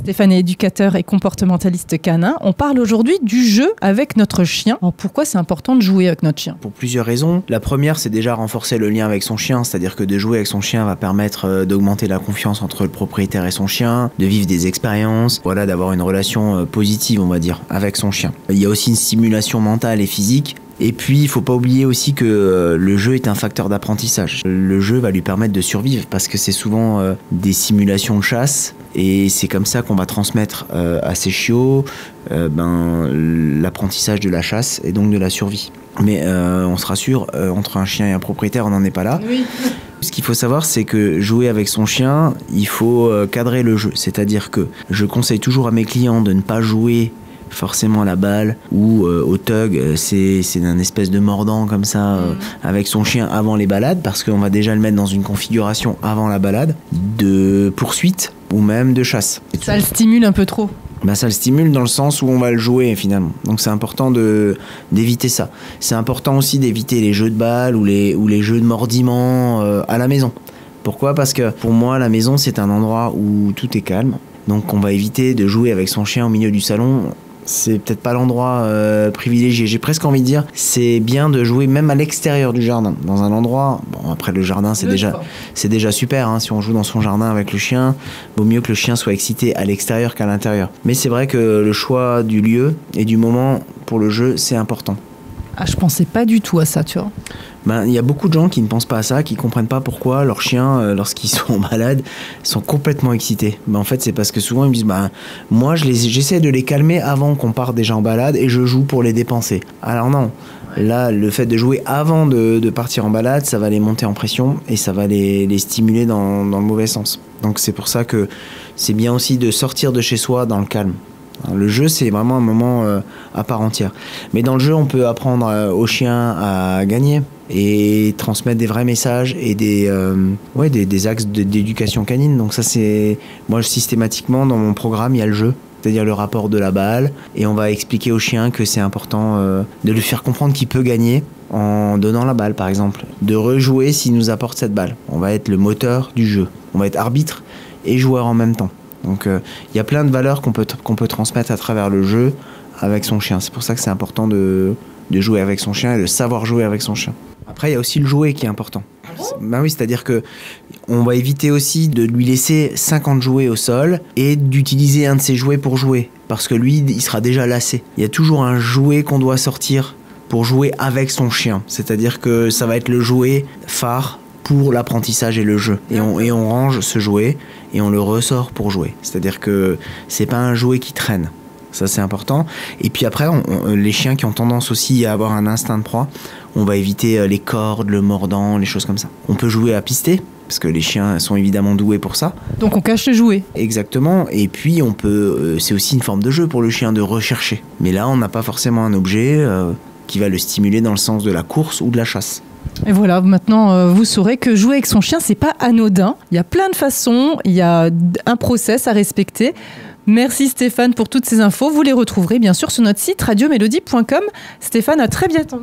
Stéphane est éducateur et comportementaliste canin. On parle aujourd'hui du jeu avec notre chien. Alors pourquoi c'est important de jouer avec notre chien? Pour plusieurs raisons. La première, c'est déjà renforcer le lien avec son chien, c'est-à-dire que de jouer avec son chien va permettre d'augmenter la confiance entre le propriétaire et son chien, de vivre des expériences, voilà, d'avoir une relation positive, on va dire, avec son chien. Il y a aussi une stimulation mentale et physique. Et puis, il faut pas oublier aussi que le jeu est un facteur d'apprentissage. Le jeu va lui permettre de survivre parce que c'est souvent des simulations de chasse et c'est comme ça qu'on va transmettre à ses chiots l'apprentissage de la chasse et donc de la survie. Mais on se rassure, entre un chien et un propriétaire, on n'en est pas là. Oui. Ce qu'il faut savoir, c'est que jouer avec son chien, il faut cadrer le jeu. C'est-à-dire que je conseille toujours à mes clients de ne pas jouer forcément à la balle ou au tug, c'est un espèce de mordant comme ça avec son chien avant les balades, parce qu'on va déjà le mettre dans une configuration avant la balade de poursuite ou même de chasse. Ça le stimule un peu trop. Ça le stimule dans le sens où on va le jouer finalement. Donc c'est important d'éviter ça. C'est important aussi d'éviter les jeux de balles ou les jeux de mordiment à la maison. Pourquoi ? Parce que pour moi la maison c'est un endroit où tout est calme. Donc on va éviter de jouer avec son chien au milieu du salon. C'est peut-être pas l'endroit privilégié. J'ai presque envie de dire, c'est bien de jouer même à l'extérieur du jardin, dans un endroit. Bon, après le jardin, c'est déjà super. Hein, si on joue dans son jardin avec le chien, vaut mieux que le chien soit excité à l'extérieur qu'à l'intérieur. Mais c'est vrai que le choix du lieu et du moment pour le jeu, c'est important. Ah, je pensais pas du tout à ça, tu vois. Il y a beaucoup de gens qui ne pensent pas à ça, qui ne comprennent pas pourquoi leurs chiens, lorsqu'ils sont en balade, sont complètement excités. En fait, c'est parce que souvent, ils me disent moi, j'essaie de les calmer avant qu'on parte déjà en balade et je joue pour les dépenser. Alors non, là, le fait de jouer avant de partir en balade, ça va les monter en pression et ça va les stimuler dans le mauvais sens. Donc c'est pour ça que c'est bien aussi de sortir de chez soi dans le calme. Le jeu, c'est vraiment un moment à part entière. Mais dans le jeu, on peut apprendre au chien à gagner et transmettre des vrais messages et des axes d'éducation canine. Donc ça, c'est... Moi, systématiquement, dans mon programme, il y a le jeu, c'est-à-dire le rapport de la balle. Et on va expliquer au chien que c'est important de lui faire comprendre qu'il peut gagner en donnant la balle, par exemple. De rejouer s'il nous apporte cette balle. On va être le moteur du jeu. On va être arbitre et joueur en même temps. Donc il y a plein de valeurs qu'on peut transmettre à travers le jeu avec son chien. C'est pour ça que c'est important de jouer avec son chien et de savoir jouer avec son chien. Après, il y a aussi le jouet qui est important. Oui, c'est-à-dire que on va éviter aussi de lui laisser 50 jouets au sol et d'utiliser un de ses jouets pour jouer. Parce que lui, il sera déjà lassé. Il y a toujours un jouet qu'on doit sortir pour jouer avec son chien. C'est-à-dire que ça va être le jouet phare pour l'apprentissage et le jeu. Et on range ce jouet et on le ressort pour jouer. C'est-à-dire que c'est pas un jouet qui traîne. Ça, c'est important. Et puis après, les chiens qui ont tendance aussi à avoir un instinct de proie, on va éviter les cordes, le mordant, les choses comme ça. On peut jouer à pister, parce que les chiens sont évidemment doués pour ça. Donc on cache les jouets. Exactement. Et puis on peut, c'est aussi une forme de jeu pour le chien de rechercher. Mais là, on n'a pas forcément un objet qui va le stimuler dans le sens de la course ou de la chasse. Et voilà, maintenant vous saurez que jouer avec son chien, c'est pas anodin. Il y a plein de façons, il y a un process à respecter. Merci Stéphane pour toutes ces infos. Vous les retrouverez bien sûr sur notre site radiomélodie.com. Stéphane, à très bientôt.